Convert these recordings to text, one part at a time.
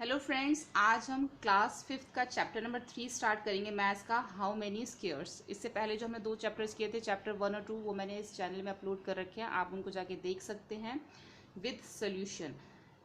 Hello friends, आज हम class fifth का चैप्टर नंबर 3 स्टार्ट करेंगे मैथ्स का। How many squares. इससे पहले जो हमने 2 चैप्टर्स किए थे, चैप्टर 1 और 2, वो मैंने इस चैनल में अपलोड कर रखे हैं, आप उनको जाके देख सकते हैं विद सोल्यूशन।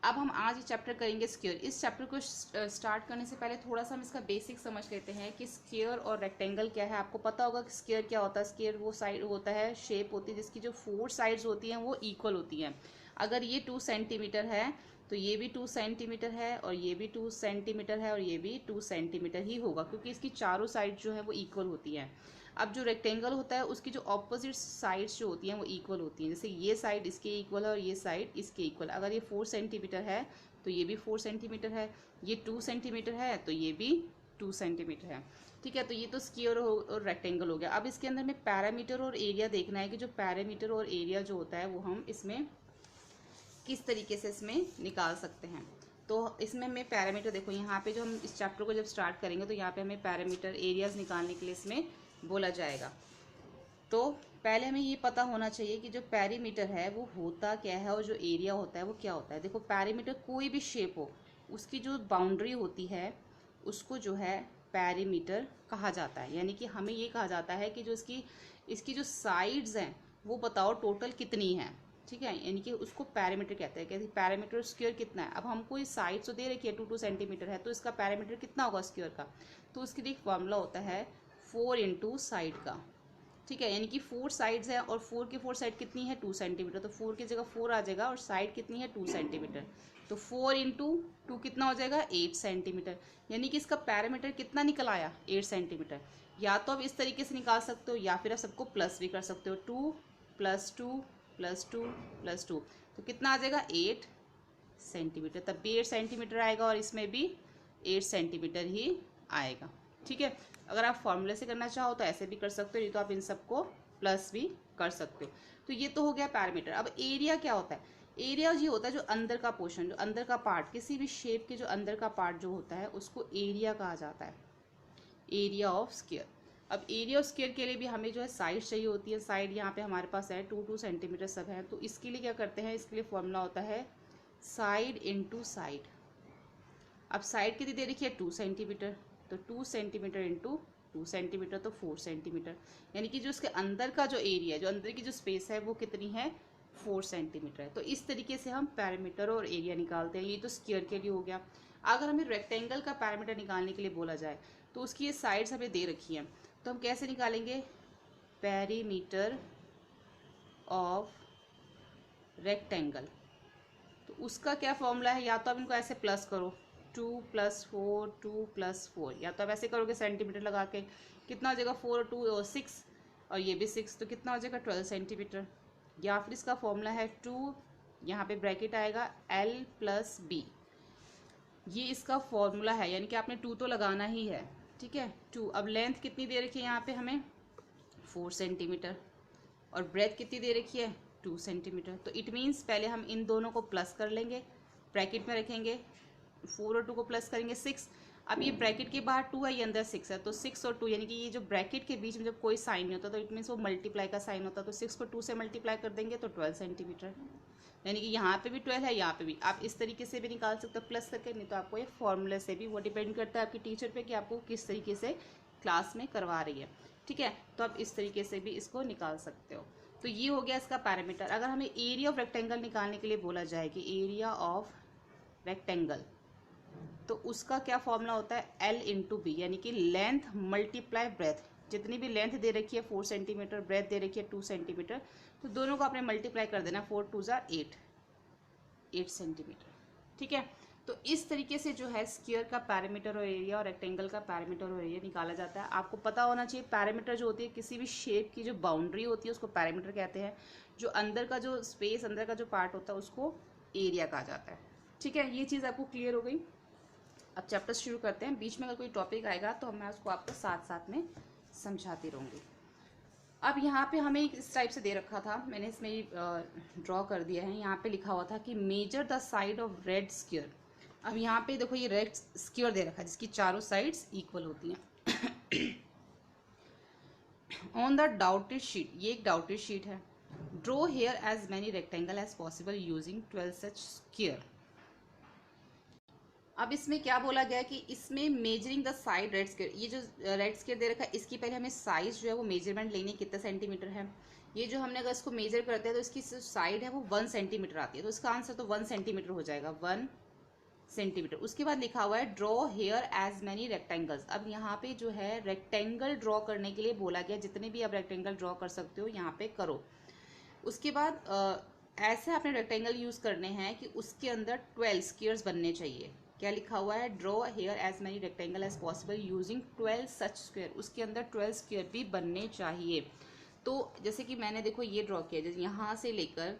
अब हम आज ये चैप्टर करेंगे स्क्वायर। इस चैप्टर को स्टार्ट करने से पहले थोड़ा सा हम इसका बेसिक समझ लेते हैं कि स्क्वायर और रेक्टेंगल क्या है। आपको पता होगा कि स्क्वायर क्या होता है। स्क्वायर वो साइड होता है, शेप होती है जिसकी जो 4 साइड्स होती हैं वो इक्वल होती हैं। अगर ये 2 सेंटीमीटर है तो ये भी 2 सेंटीमीटर है, और ये भी 2 सेंटीमीटर है, और ये भी 2 सेंटीमीटर ही होगा, क्योंकि इसकी चारों साइड जो है वो इक्वल होती हैं। अब जो रेक्टेंगल होता है उसकी जो ऑपोजिट साइड्स जो होती हैं वो इक्वल होती हैं। जैसे ये साइड इसके इक्वल है और ये साइड इसके इक्वल। अगर ये 4 सेंटीमीटर है तो ये भी 4 सेंटीमीटर है, ये 2 सेंटीमीटर है तो ये भी 2 सेंटीमीटर है। ठीक है, तो ये तो स्क्वायर और रेक्टेंगल हो गया। अब इसके अंदर में पैरामीटर और एरिया देखना है कि जो पैरामीटर और एरिया जो होता है वो हम इसमें किस तरीके से इसमें निकाल सकते हैं। तो इसमें हमें पैरामीटर, देखो यहाँ पे जो हम इस चैप्टर को जब स्टार्ट करेंगे तो यहाँ पे हमें पैरामीटर एरियाज निकालने के लिए इसमें बोला जाएगा। तो पहले हमें ये पता होना चाहिए कि जो पैरीमीटर है वो होता क्या है और जो एरिया होता है वो क्या होता है। देखो, पैरीमीटर कोई भी शेप हो, उसकी जो बाउंड्री होती है उसको जो है पैरीमीटर कहा जाता है। यानी कि हमें ये कहा जाता है कि जो इसकी इसकी जो साइड्स हैं वो बताओ टोटल कितनी है। ठीक है, यानी कि उसको पैरामीटर कहते हैं। कहते हैं पैरामीटर स्क्वायर कितना है। अब हमको इस साइड तो दे रखी है 2 सेंटीमीटर है, तो इसका पैरामीटर कितना होगा स्क्वायर का। तो उसके लिए एक फॉर्मूला होता है 4 इंटू साइड का। ठीक है, यानी कि 4 साइड्स है और 4 की 4 साइड कितनी है 2 सेंटीमीटर, तो 4 की जगह 4 आ जाएगा और साइड कितनी है 2 सेंटीमीटर। तो 4 इंटू 2 कितना हो जाएगा 8 सेंटीमीटर। यानी कि इसका पैरामीटर कितना निकल आया 8 सेंटीमीटर। या तो आप इस तरीके से निकाल सकते हो या फिर आप सबको प्लस भी कर सकते हो। 2 प्लस 2 प्लस 2 प्लस 2, तो कितना आ जाएगा 8 सेंटीमीटर। तब भी 8 सेंटीमीटर आएगा और इसमें भी 8 सेंटीमीटर ही आएगा। ठीक है, अगर आप फॉर्मूले से करना चाहो तो ऐसे भी कर सकते हो, नहीं तो आप इन सबको प्लस भी कर सकते हो। तो ये तो हो गया पैरामीटर। अब एरिया क्या होता है। एरिया ये होता है जो अंदर का पोर्शन, जो अंदर का पार्ट, किसी भी शेप के जो अंदर का पार्ट जो होता है उसको एरिया कहा जाता है, एरिया ऑफ स्क्वायर। अब एरिया ऑफ स्क्वायर के लिए भी हमें जो है साइड चाहिए होती है। साइड यहाँ पे हमारे पास है 2 सेंटीमीटर सब है, तो इसके लिए क्या करते हैं, इसके लिए फॉर्मूला होता है साइड इंटू साइड। अब साइड कितनी दे रखी है 2 सेंटीमीटर, तो 2 सेंटीमीटर इंटू 2 सेंटीमीटर तो 4 सेंटीमीटर। यानी कि जो उसके अंदर का जो एरिया है, जो अंदर की जो स्पेस है वो कितनी है 4 सेंटीमीटर है। तो इस तरीके से हम पैरामीटर और एरिया निकालते हैं। ये तो स्क्वायर के लिए हो गया। अगर हमें रेक्टेंगल का पैरामीटर निकालने के लिए बोला जाए तो उसकी ये साइड्स हमें दे रखी हैं, तो हम कैसे निकालेंगे, पेरीमीटर ऑफ रेक्टेंगल। तो उसका क्या फॉर्मूला है, या तो आप इनको ऐसे प्लस करो 2 + 4 2 + 4, या तो आप ऐसे करोगे सेंटीमीटर लगा के, कितना हो जाएगा 4 और 2 और 6, और ये भी 6, तो कितना हो जाएगा 12 सेंटीमीटर। या फिर इसका फॉर्मूला है 2, यहाँ पे ब्रैकेट आएगा L + B। ये इसका फॉर्मूला है, यानी कि आपने 2 तो लगाना ही है। ठीक है, 2। अब लेंथ कितनी दे रखी है यहाँ पे हमें 4 सेंटीमीटर, और ब्रेथ कितनी दे रखी है 2 सेंटीमीटर। तो इट मीन्स पहले हम इन दोनों को प्लस कर लेंगे, ब्रैकेट में रखेंगे, 4 और 2 को प्लस करेंगे 6। अब ये ब्रैकेट के बाहर 2 है, ये अंदर 6 है, तो 6 और 2, यानी कि ये जो ब्रैकेट के बीच में जब कोई साइन नहीं होता तो इट मीन्स वो मल्टीप्लाई का साइन होता है। तो 6 को 2 से मल्टीप्लाई कर देंगे तो 12 सेंटीमीटर। यानी कि यहाँ पे भी 12 है, यहाँ पे भी। आप इस तरीके से भी निकाल सकते हो प्लस करके, नहीं तो आपको ये फॉर्मूले से भी, वो डिपेंड करता है आपकी टीचर पे कि आपको किस तरीके से क्लास में करवा रही है। ठीक है, तो आप इस तरीके से भी इसको निकाल सकते हो। तो ये हो गया इसका पैरामीटर। अगर हमें एरिया ऑफ रेक्टेंगल निकालने के लिए बोला जाए कि एरिया ऑफ रेक्टेंगल, तो उसका क्या फॉर्मूला होता है L इंटू बी, यानी कि लेंथ मल्टीप्लाई ब्रेथ। जितनी भी लेंथ दे रखी है 4 सेंटीमीटर, ब्रेथ दे रखी है 2 सेंटीमीटर, तो दोनों को आपने मल्टीप्लाई कर देना, 4 2 = 8 सेंटीमीटर। ठीक है, तो इस तरीके से जो है स्क्वायर का पैरामीटर और एरिया और रेक्टेंगल का पैरामीटर और एरिया निकाला जाता है। आपको पता होना चाहिए पैरामीटर जो होती है किसी भी शेप की जो बाउंड्री होती है उसको पैरामीटर कहते हैं। जो अंदर का जो स्पेस, अंदर का जो पार्ट होता है उसको एरिया कहा जाता है। ठीक है, ये चीज़ आपको क्लियर हो गई। अब चैप्टर शुरू करते हैं। बीच में अगर कोई टॉपिक आएगा तो मैं उसको आपको साथ साथ में समझाती रहूँगी। अब यहाँ पे हमें इस टाइप से दे रखा था, मैंने इसमें ड्रॉ कर दिया है। यहाँ पे लिखा हुआ था कि measure the side of red square. अब यहाँ पे देखो ये रेड स्क्वायर दे रखा है जिसकी चारों साइड्स इक्वल होती हैं। ऑन द डाउटेड शीट, ये एक डाउटेड शीट है। Draw here as many rectangle as possible using 12 such square. अब इसमें क्या बोला गया कि इसमें measuring the side red square, ये जो रेड स्क्वायर दे रखा है इसकी पहले हमें साइज जो है वो मेजरमेंट लेनी, कितना सेंटीमीटर है। ये जो हमने अगर इसको मेजर करते हैं तो इसकी साइड है वो 1 सेंटीमीटर आती है, तो इसका आंसर तो 1 सेंटीमीटर हो जाएगा, 1 सेंटीमीटर। उसके बाद लिखा हुआ है draw here as many rectangles. अब यहाँ पे जो है रेक्टेंगल ड्रॉ करने के लिए बोला गया, जितने भी आप रेक्टेंगल ड्रॉ कर सकते हो यहाँ पे करो। उसके बाद ऐसे आपने रेक्टेंगल यूज करने हैं कि उसके अंदर 12 स्क्वायर्स बनने चाहिए। क्या लिखा हुआ है, draw here as many rectangle as possible using 12 such square, उसके अंदर 12 स्क्वायर भी बनने चाहिए। तो जैसे कि मैंने देखो ये ड्रॉ किया, जैसे यहाँ से लेकर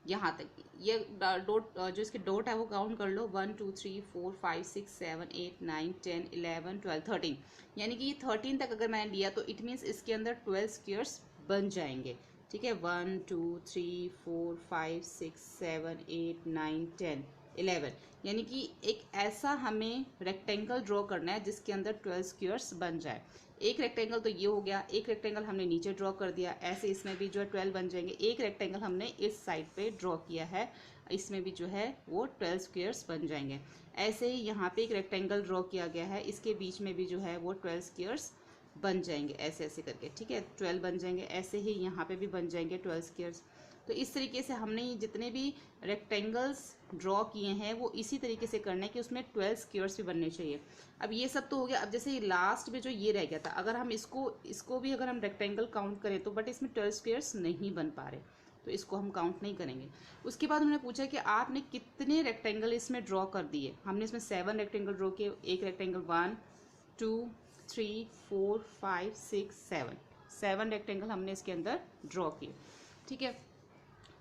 यहाँ तक, ये डॉट जो इसके डॉट है वो काउंट कर लो, 1 2 3 4 5 6 7 8 9 10 11 12 13, यानी कि ये 13 तक अगर मैंने लिया तो इट मीन्स इसके अंदर 12 स्क्वायर्स बन जाएंगे। ठीक है, 1 2 3 4 5 6 7 8 9 10 11, यानी कि एक ऐसा हमें रेक्टेंगल ड्रॉ करना है जिसके अंदर 12 स्क्वायर्स बन जाए। एक रेक्टेंगल तो ये हो गया, एक रेक्टेंगल हमने नीचे ड्रॉ कर दिया, ऐसे इसमें भी जो है 12 बन जाएंगे। एक रेक्टेंगल हमने इस साइड पे ड्रॉ किया है, इसमें भी जो है वो 12 स्क्वायर्स बन जाएंगे। ऐसे ही यहाँ पे एक रेक्टेंगल ड्रॉ किया गया है, इसके बीच में भी जो है वो 12 स्क्वायर्स बन जाएंगे, ऐसे ऐसे करके। ठीक है, 12 बन जाएंगे, ऐसे ही यहाँ पे भी बन जाएंगे 12 स्क्वायर्स। तो इस तरीके से हमने जितने भी रेक्टेंगल्स ड्रॉ किए हैं वो इसी तरीके से करना है कि उसमें 12 स्क्वायर्स भी बनने चाहिए। अब ये सब तो हो गया। अब जैसे लास्ट में जो ये रह गया था, अगर हम इसको भी अगर हम रेक्टेंगल काउंट करें तो बट इसमें 12 स्क्वायर्स नहीं बन पा रहे, तो इसको हम काउंट नहीं करेंगे। उसके बाद उन्होंने पूछा कि आपने कितने रेक्टेंगल इसमें ड्रॉ कर दिए। हमने इसमें 7 रेक्टेंगल ड्रॉ किए, एक रेक्टेंगल 1 2 3 4 5 6 7 रेक्टेंगल हमने इसके अंदर ड्रॉ किए। ठीक है,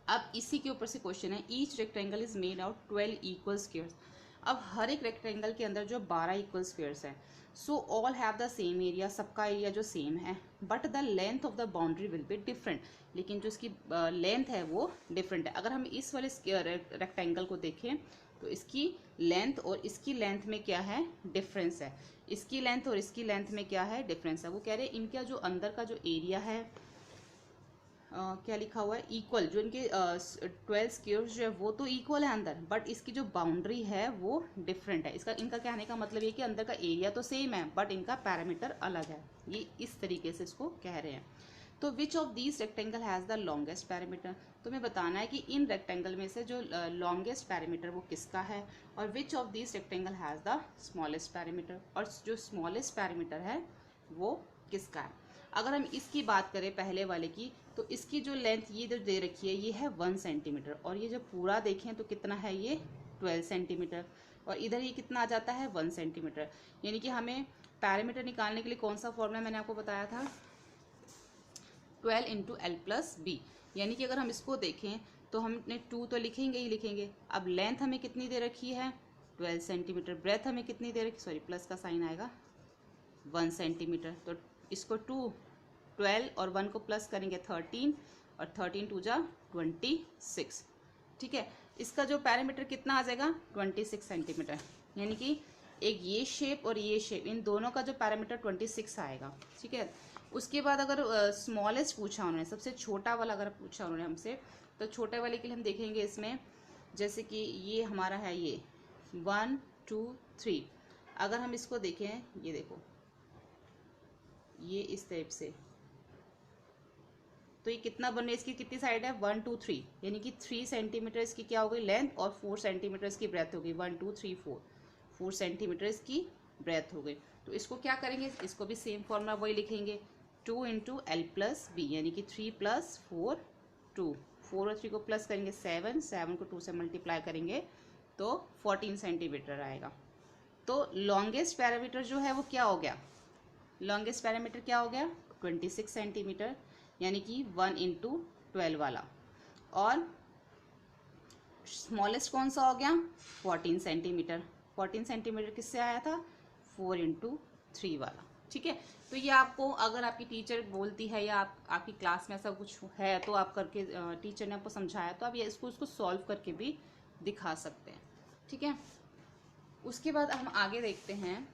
अब इसी के ऊपर से क्वेश्चन है, each rectangle is made out 12 equal squares. अब हर एक रेक्टेंगल के अंदर जो 12 इक्वल स्क्वायर्स हैं, so all have the same area, सबका एरिया जो सेम है, but the length of the boundary will be different, लेकिन जो इसकी लेंथ है वो डिफरेंट है। अगर हम इस वाले रेक्टेंगल को देखें तो इसकी लेंथ और इसकी लेंथ में क्या है, डिफरेंस है। इसकी लेंथ और इसकी लेंथ में क्या है, डिफरेंस है। वो कह रहे हैं इनका जो अंदर का जो एरिया है, क्या लिखा हुआ है, इक्वल, जो इनके 12 स्क्वायर्स जो है वो तो इक्वल है अंदर, बट इसकी जो बाउंड्री है वो डिफरेंट है। इसका इनका कहने का मतलब ये कि अंदर का एरिया तो सेम है बट इनका पैरामीटर अलग है। ये इस तरीके से इसको कह रहे हैं। तो which of these rectangle has the longest parameter, तुम्हें बताना है कि इन रेक्टेंगल में से जो लॉन्गेस्ट पैरामीटर वो किसका है, और which of these rectangle has the smallest parameter, और जो स्मॉलेस्ट पैरामीटर है वो किसका है। अगर हम इसकी बात करें पहले वाले की, तो इसकी जो लेंथ ये जो दे रखी है ये है 1 सेंटीमीटर, और ये जो पूरा देखें तो कितना है, ये 12 सेंटीमीटर, और इधर ये कितना आ जाता है, 1 सेंटीमीटर। यानी कि हमें पैरामीटर निकालने के लिए कौन सा फॉर्मूला मैंने आपको बताया था, 12 इंटू एल प्लस बी। यानी कि अगर हम इसको देखें तो हमने 2 तो लिखेंगे ही लिखेंगे। अब लेंथ हमें कितनी दे रखी है, 12 सेंटीमीटर, ब्रेथ हमें कितनी दे रखी, सॉरी प्लस का साइन आएगा, 1 सेंटीमीटर। तो इसको 12 और 1 को प्लस करेंगे 13, और 13 2 जा 26। ठीक है, इसका जो पैरामीटर कितना आ जाएगा, 26 सेंटीमीटर। यानी कि एक ये शेप और ये शेप, इन दोनों का जो पैरामीटर 26 आएगा। ठीक है, उसके बाद अगर स्मॉलेस्ट पूछा उन्होंने, सबसे छोटा वाला अगर पूछा उन्होंने हमसे, तो छोटे वाले के लिए हम देखेंगे इसमें, जैसे कि ये हमारा है ये 1 2 3, अगर हम इसको देखें, ये देखो ये इस टाइप से, तो ये कितना बन रही है, इसकी कितनी साइड है, 1 2 3, यानी कि 3 सेंटीमीटर इसकी क्या हो गई लेंथ, और 4 सेंटीमीटर इसकी ब्रेथ हो गई, 1 2 3 4 सेंटीमीटर इसकी ब्रेथ हो गई। तो इसको क्या करेंगे, इसको भी सेम फॉर्मूला वही लिखेंगे, 2 इंटू एल प्लस बी, यानी कि 3 + 4 2, 4 और 3 को प्लस करेंगे 7, 7 को 2 से मल्टीप्लाई करेंगे तो 14 सेंटीमीटर आएगा। तो लॉन्गेस्ट पैरामीटर जो है वो क्या हो गया, लॉन्गेस्ट पैरामीटर क्या हो गया, 26 सेंटीमीटर, यानी कि 1 इंटू 12 वाला, और स्मॉलेस्ट कौन सा हो गया, 14 सेंटीमीटर। 14 सेंटीमीटर किससे आया था, 4 इंटू 3 वाला। ठीक है, तो ये आपको अगर आपकी टीचर बोलती है या आपकी क्लास में ऐसा कुछ है तो आप करके, टीचर ने आपको समझाया तो आप ये इसको सॉल्व करके भी दिखा सकते हैं। ठीक है, उसके बाद हम आगे देखते हैं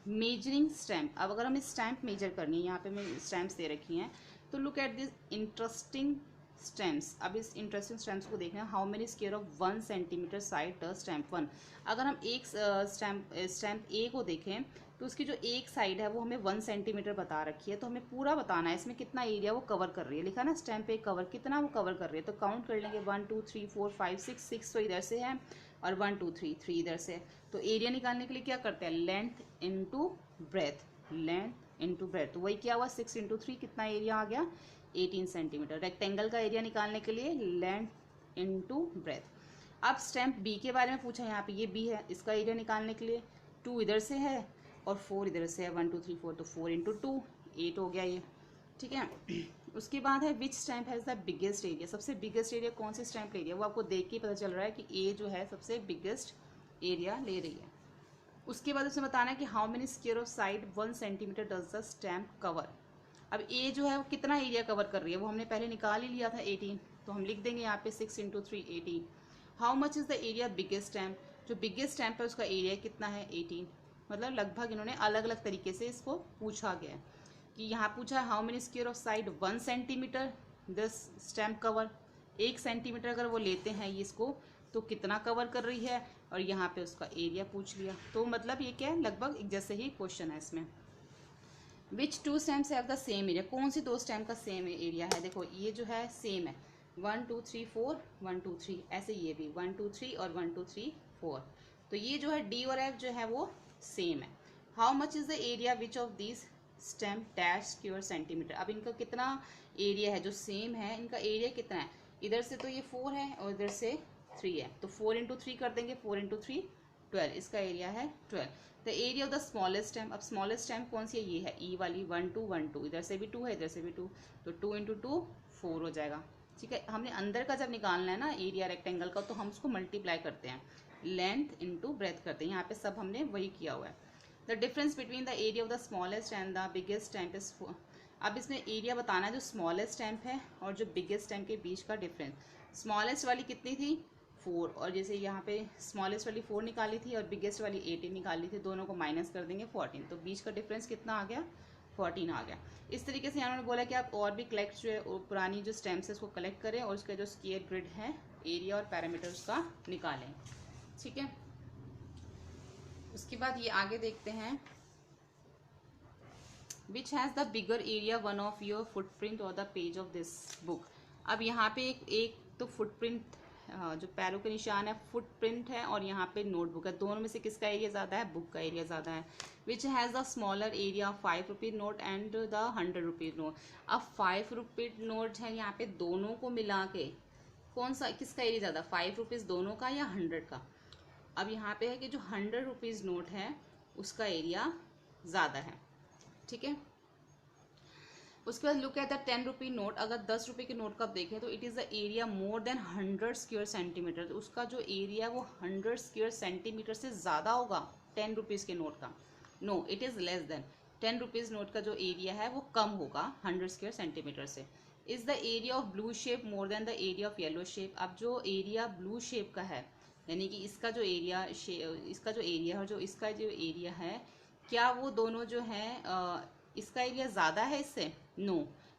मेजरिंग स्टैम्प। अब अगर हमें स्टैम्प मेजर करनी है, यहाँ पे मैं स्टैम्प्स दे रखी हैं, तो look at this interesting stems. अब इस इंटरेस्टिंग स्टेम्स को देखना, how many square of 1 centimetre side the stamp 1। अगर हम एक स्टैम्प ए को देखें तो उसकी जो एक साइड है वो हमें 1 सेंटीमीटर बता रखी है, तो हमें पूरा बताना है इसमें कितना एरिया वो कवर कर रही है। लिखा ना स्टैम्प ए कवर, कितना वो कवर कर रही है, तो काउंट कर लेंगे 1 2 3 4 5 6, 6 तो इधर से है और 1 2 3 3 इधर से है। तो एरिया निकालने के लिए क्या करते हैं, length into breadth, length into breadth. तो वही क्या हुआ, 6 × 3 कितना एरिया आ गया, 18 सेंटीमीटर। रेक्टेंगल का एरिया निकालने के लिए लेंथ इनटू ब्रेथ। अब स्टैम्प बी के बारे में पूछा, यहाँ पे ये बी है, इसका एरिया निकालने के लिए 2 इधर से है और 4 इधर से है, 1 2 3 4, तो 4 × 2 8 हो गया ये, ठीक है। उसके बाद है which stamp has the biggest area, सबसे बिगेस्ट एरिया कौन सी स्टैम्प ले रही है, वो आपको देख के पता चल रहा है कि ए जो है सबसे बिगेस्ट एरिया ले रही है। उसके बाद उसने बताना है कि how many square of side 1 centimetre does the stamp cover. अब ए जो है वो कितना एरिया कवर कर रही है, वो हमने पहले निकाल ही लिया था 18, तो हम लिख देंगे यहाँ पे 6 × 3 18। How much is the area biggest stamp, जो बिगेस्ट स्टैम्प है उसका एरिया कितना है 18। मतलब लगभग इन्होंने अलग अलग तरीके से इसको पूछा गया है कि यहाँ पूछा है how many square of side 1 centimetre this stamp cover, 1 centimetre अगर वो लेते हैं ये इसको तो कितना कवर कर रही है, और यहाँ पे उसका एरिया पूछ लिया। तो मतलब ये क्या है, लगभग एक जैसे ही क्वेश्चन है इसमें। विच 2 stamps have the same area, कौन सी 2 स्टैम्प का सेम एरिया है, देखो ये जो है सेम है 1 2 3 4 1 2 3, ऐसे ये भी 1 2 3 और 1 2 3 4, तो ये जो है डी और एफ जो है वो सेम है। How much is the area which of this stamp dash square centimetre, अब इनका कितना एरिया है जो सेम है, इनका एरिया कितना है, इधर से तो ये 4 है और इधर से 3 है, तो 4 × 3 कर देंगे, 4 × 3 12, इसका एरिया है 12। The area of the smallest stamp, अब स्मॉलेस्ट स्टैम्प कौन सी है, ये है ई वाली 1 2 1 2, इधर से भी 2 है इधर से भी 2, तो 2 × 2 4 हो जाएगा, ठीक है। हमने अंदर का जब निकालना है ना एरिया रेक्टेंगल का, तो हम उसको मल्टीप्लाई करते हैं, लेंथ इनटू ब्रेथ करते हैं, यहाँ पे सब हमने वही किया हुआ है। The difference between the area of the smallest and the biggest stamp is, अब इसमें एरिया बताना है जो स्मॉलेस्ट स्टैम्प है और जो बिगेस्ट स्टैम्प के बीच का डिफरेंस। स्मॉलेस्ट वाली कितनी थी 4, और जैसे यहाँ पे स्मॉलेस्ट वाली 4 निकाली थी और बिगेस्ट वाली 18 निकाली थी, दोनों को माइनस कर देंगे 14, तो बीच का डिफरेंस कितना आ गया 14 आ गया। इस तरीके से उन्होंने बोला कि आप और भी कलेक्ट जो है पुरानी जो स्टैम्प्स है उसको कलेक्ट करें और उसका जो स्क्वायर ग्रिड है एरिया और पैरामीटर उसका निकालें, ठीक है। उसके बाद ये आगे देखते हैं, which has the bigger area one of your footprint और the page of this book. अब यहाँ पे एक तो फुटप्रिंट जो पैरों के निशान है फुटप्रिंट है और यहाँ पे नोटबुक है, दोनों में से किसका एरिया ज़्यादा है, बुक का एरिया ज़्यादा है। विच has the smaller area of 5 rupee note and the 100 rupees note. अब 5 रुपी नोट है, यहाँ पे दोनों को मिला के कौन सा किसका एरिया ज़्यादा, 5 रुपीज़ दोनों का या 100 का। अब यहाँ पे है कि जो 100 रुपीज़ नोट है उसका एरिया ज़्यादा है, ठीक है। उसके बाद look at the 10 rupee note, अगर 10 रुपये के नोट का देखें तो it is the area more than 100 square centimetre, तो उसका जो एरिया वो 100 स्क्वायर सेंटीमीटर से ज़्यादा होगा 10 रुपीज़ के नोट का। No, it is less than 10 rupees note का जो एरिया है वो कम होगा 100 स्क्वायर सेंटीमीटर से। Is the area of blue shape more than the area of yellow shape. अब जो एरिया ब्लू शेप का है, यानी कि इसका जो एरिया और जो इसका जो एरिया है, क्या वो दोनों जो है इसका एरिया ज़्यादा है इससे, no,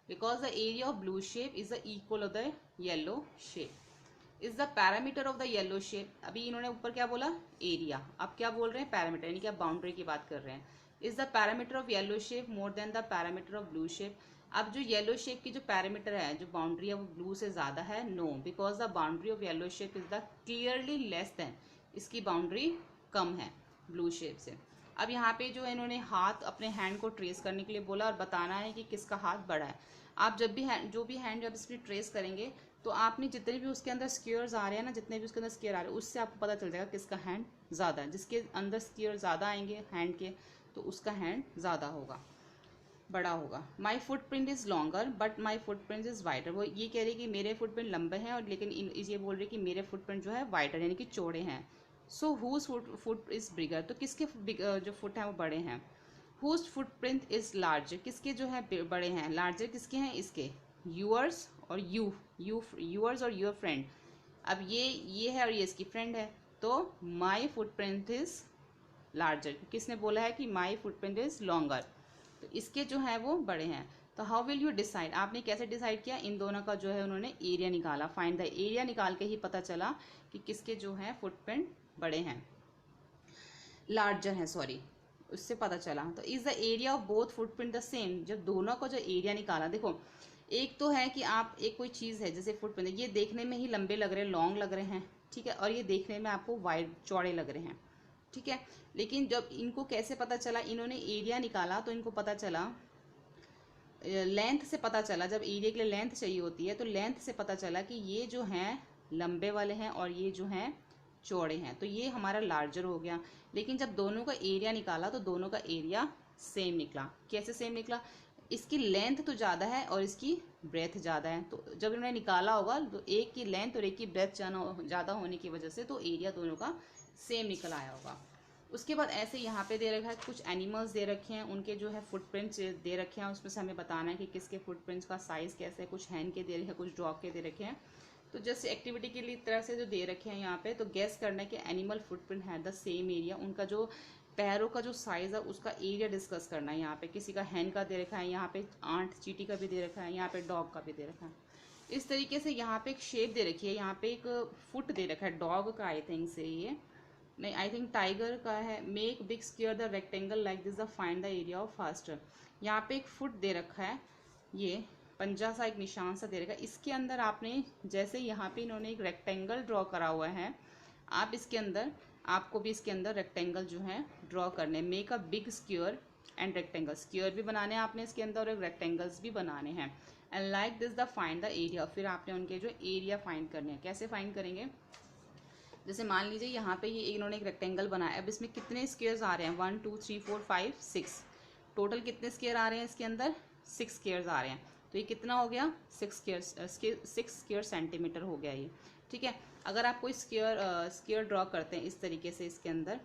because the area of blue shape is the equal of the yellow shape. Is the parameter of the yellow shape, अभी इन्होंने ऊपर क्या बोला एरिया, अब क्या बोल रहे हैं पैरामीटर, यानी कि आप बाउंड्री की बात कर रहे हैं। Is the parameter of yellow shape more than the parameter of blue shape. अब जो येलो शेप की जो पैरामीटर है, जो बाउंड्री है, वो ब्लू से ज़्यादा है, no, because the boundary of yellow shape is the clearly less than, इसकी बाउंड्री कम है ब्लू शेप से। अब यहाँ पे जो इन्होंने हाथ अपने हैंड को ट्रेस करने के लिए बोला और बताना है कि किसका हाथ बड़ा है। आप जब भी जो भी हैंड जब इसमें ट्रेस करेंगे तो आपने जितने भी उसके अंदर स्क्वायर्स आ रहे हैं ना, जितने भी उसके अंदर स्क्वायर आ रहे हैं, उससे आपको पता चल जाएगा किसका हैंड ज़्यादा है। जिसके अंदर स्क्वायर ज़्यादा आएंगे हैंड के, तो उसका हैंड ज़्यादा होगा, बड़ा होगा। My foot print is longer but my foot print is wider. वो ये कह रही कि मेरे फुट प्रिंट लंबे हैं और लेकिन ये बोल रही कि मेरे फुट प्रिंट जो है वाइडर यानी कि चौड़े हैं। So whose foot is bigger, तो किसके जो फुट हैं वो बड़े हैं। Whose footprint is larger, किसके जो है बड़े हैं, लार्जर किसके हैं, इसके, यूअर्स और यूअर्स और यूअर फ्रेंड। अब ये है और ये इसकी फ्रेंड है, तो my foot print is larger, किसने बोला है कि my foot print is longer, तो इसके जो है वो बड़े हैं। तो हाउ विल यू डिसाइड, आपने कैसे डिसाइड किया, इन दोनों का जो है उन्होंने एरिया निकाला, फाइंड द एरिया निकाल के ही पता चला कि किसके जो है फुटप्रिंट बड़े हैं, लार्जर हैं, सॉरी, उससे पता चला। तो is the area of both footprint the same, जब दोनों का जो एरिया निकाला, देखो एक तो है कि आप एक कोई चीज़ है जैसे फुटप्रिंट, ये देखने में ही लंबे लग रहे हैं, लॉन्ग लग रहे हैं, ठीक है, और ये देखने में आपको वाइड चौड़े लग रहे हैं, ठीक है, लेकिन जब इनको कैसे पता चला, इन्होंने एरिया निकाला तो इनको पता चला, लेंथ से पता चला, जब एरिया के लिए लेंथ चाहिए होती है तो लेंथ से पता चला कि ये जो हैं लंबे वाले हैं और ये जो हैं चौड़े हैं, तो ये हमारा लार्जर हो गया। लेकिन जब दोनों का एरिया निकाला तो दोनों का एरिया सेम निकला। कैसे सेम निकला, इसकी लेंथ तो ज़्यादा है और इसकी ब्रेथ ज़्यादा है, तो जब इन्होंने निकाला होगा तो एक की लेंथ और एक की ब्रेथ ज़्यादा होने की वजह से तो एरिया दोनों का सेम निकल आया होगा। उसके बाद ऐसे यहाँ पे दे रखा है, कुछ एनिमल्स दे रखे हैं, उनके जो है फुटप्रिंट्स दे रखे हैं, उसमें से हमें बताना है कि किसके फुटप्रिंट्स का साइज़ कैसे है, कुछ हैंड के दे रखे हैं, कुछ डॉग के दे रखे हैं। तो जैसे एक्टिविटी के लिए तरह से जो दे रखे हैं यहाँ पे, तो गैस करना है कि एनिमल फुटप्रिंट है द सेम एरिया, उनका जो पैरों का जो साइज़ है उसका एरिया डिस्कस करना है। यहाँ पे किसी का हैंड का दे रखा है, यहाँ पे आंट चीटी का भी दे रखा है, यहाँ पे डॉग का भी दे रखा है। इस तरीके से यहाँ पे एक शेप दे रखी है, यहाँ पे एक फुट दे रखा है डॉग का, आई थिंक से ये नहीं, आई थिंक टाइगर का है। Make big square the rectangle like this the find the area of faster, यहाँ पे एक फुट दे रखा है, ये पंजा सा एक निशान सा दे रखा है, इसके अंदर आपने जैसे यहाँ पे इन्होंने एक रेक्टेंगल ड्रॉ करा हुआ है, आप इसके अंदर आपको भी इसके अंदर रेक्टेंगल जो है ड्रॉ करने, make a big square and rectangle, square भी बनाने हैं आपने इसके अंदर और रेक्टेंगल्स भी बनाने हैं, and like this the find the area, फिर आपने उनके जो एरिया फाइंड करने हैं। कैसे फाइंड करेंगे, जैसे मान लीजिए यहाँ पे ये इन्होंने एक रेक्टेंगल बनाया, अब इसमें कितने स्क्वायर्स आ रहे हैं, 1 2 3 4 5 6, टोटल कितने स्क्वायर आ रहे हैं इसके अंदर, 6 स्क्वायर्स आ रहे हैं, तो ये कितना हो गया, 6 स्क्वायर सेंटीमीटर हो गया ये, ठीक है। अगर आप कोई स्क्वायर ड्रॉ करते हैं इस तरीके से इसके अंदर,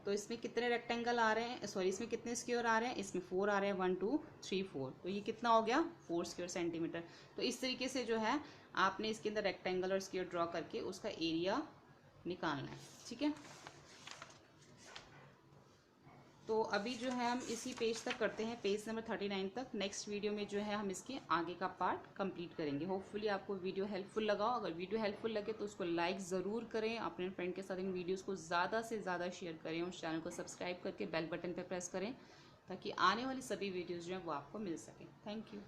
तो इसमें कितने रेक्टेंगल आ रहे हैं, सॉरी इसमें कितने स्क्वायर आ रहे हैं, इसमें 4 आ रहे हैं, 1 2 3 4, तो ये कितना हो गया, 4 स्क्वायर सेंटीमीटर। तो इस तरीके से जो है आपने इसके अंदर रेक्टेंगल और स्क्वायर ड्रॉ करके उसका एरिया निकालना है, ठीक है। तो अभी जो है हम इसी पेज तक करते हैं, पेज नंबर 39 तक। नेक्स्ट वीडियो में जो है हम इसके आगे का पार्ट कंप्लीट करेंगे। होपफुली आपको वीडियो हेल्पफुल लगा हो, अगर वीडियो हेल्पफुल लगे तो उसको लाइक ज़रूर करें, अपने फ्रेंड के साथ इन वीडियोज़ को ज़्यादा से ज़्यादा शेयर करें, उस चैनल को सब्सक्राइब करके बेल बटन पर प्रेस करें ताकि आने वाली सभी वीडियोज़ जो हैं वो आपको मिल सकें। Thank you.